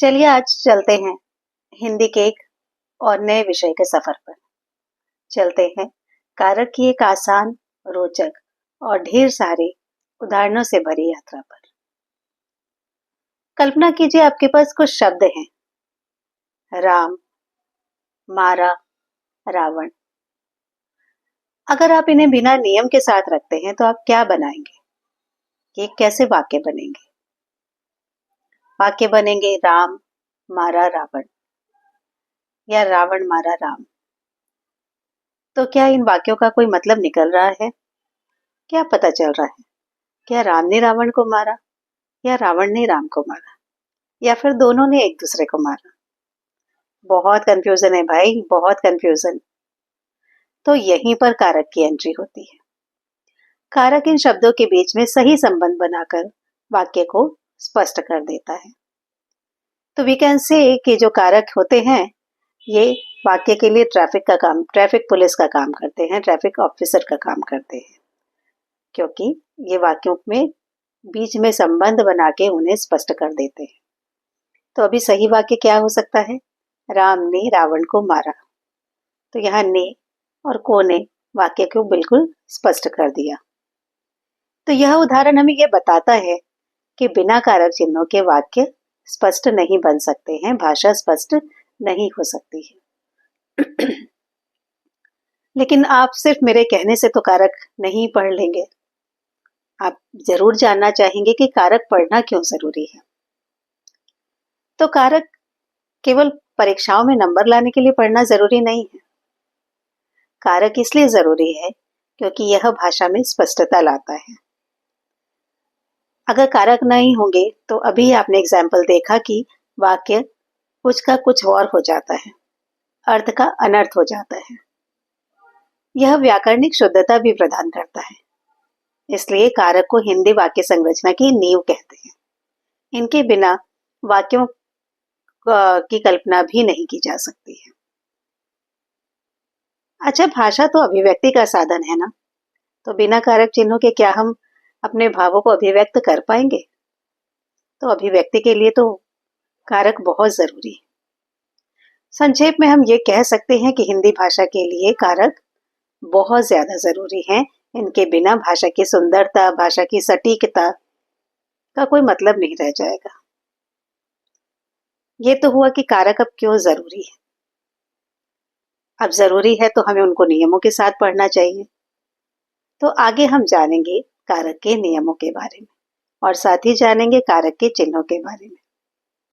चलिए आज चलते हैं हिंदी के एक और नए विषय के सफर पर। चलते हैं कारक की एक आसान, रोचक और ढेर सारे उदाहरणों से भरी यात्रा पर। कल्पना कीजिए आपके पास कुछ शब्द हैं, राम, मारा, रावण। अगर आप इन्हें बिना नियम के साथ रखते हैं तो आप क्या बनाएंगे? ये कैसे वाक्य बनेंगे? वाक्य बनेंगे राम मारा रावण या रावण मारा राम। तो क्या इन वाक्यों का कोई मतलब निकल रहा है? क्या पता चल रहा है? क्या राम ने रावण को मारा या रावण ने राम को मारा या फिर दोनों ने एक दूसरे को मारा? बहुत कंफ्यूजन है भाई, बहुत कंफ्यूजन। तो यहीं पर कारक की एंट्री होती है। कारक इन शब्दों के बीच में सही संबंध बनाकर वाक्य को स्पष्ट कर देता है। तो वी कैन से कि जो कारक होते हैं ये वाक्य के लिए ट्रैफिक पुलिस का काम करते हैं, ट्रैफिक ऑफिसर का काम करते हैं, क्योंकि ये वाक्यों में बीच में संबंध बना के उन्हें स्पष्ट कर देते हैं। तो अभी सही वाक्य क्या हो सकता है? राम ने रावण को मारा। तो यहाँ ने और को ने वाक्य को बिल्कुल स्पष्ट कर दिया। तो यह उदाहरण हमें यह बताता है कि बिना कारक चिन्हों के वाक्य स्पष्ट नहीं बन सकते हैं, भाषा स्पष्ट नहीं हो सकती है। लेकिन आप सिर्फ मेरे कहने से तो कारक नहीं पढ़ लेंगे। आप जरूर जानना चाहेंगे कि कारक पढ़ना क्यों जरूरी है। तो कारक केवल परीक्षाओं में नंबर लाने के लिए पढ़ना जरूरी नहीं है। कारक इसलिए जरूरी है क्योंकि यह भाषा में स्पष्टता लाता है। अगर कारक नहीं होंगे तो अभी आपने एग्जाम्पल देखा कि वाक्य कुछ का कुछ और हो जाता है, अर्थ का अनर्थ हो जाता है। यह व्याकरणिक शुद्धता भी प्रदान करता है। इसलिए कारक को हिंदी वाक्य संरचना की नींव कहते हैं। इनके बिना वाक्यों की कल्पना भी नहीं की जा सकती है। अच्छा, भाषा तो अभिव्यक्ति का साधन है ना, तो बिना कारक चिन्हों के क्या हम अपने भावों को अभिव्यक्त कर पाएंगे? तो अभिव्यक्ति के लिए तो कारक बहुत जरूरी है। संक्षेप में हम ये कह सकते हैं कि हिंदी भाषा के लिए कारक बहुत ज्यादा जरूरी हैं। इनके बिना भाषा की सुंदरता, भाषा की सटीकता का कोई मतलब नहीं रह जाएगा। ये तो हुआ कि कारक अब क्यों जरूरी है। अब जरूरी है तो हमें उनको नियमों के साथ पढ़ना चाहिए। तो आगे हम जानेंगे कारक के नियमों के बारे में और साथ ही जानेंगे कारक के चिन्हों के बारे में।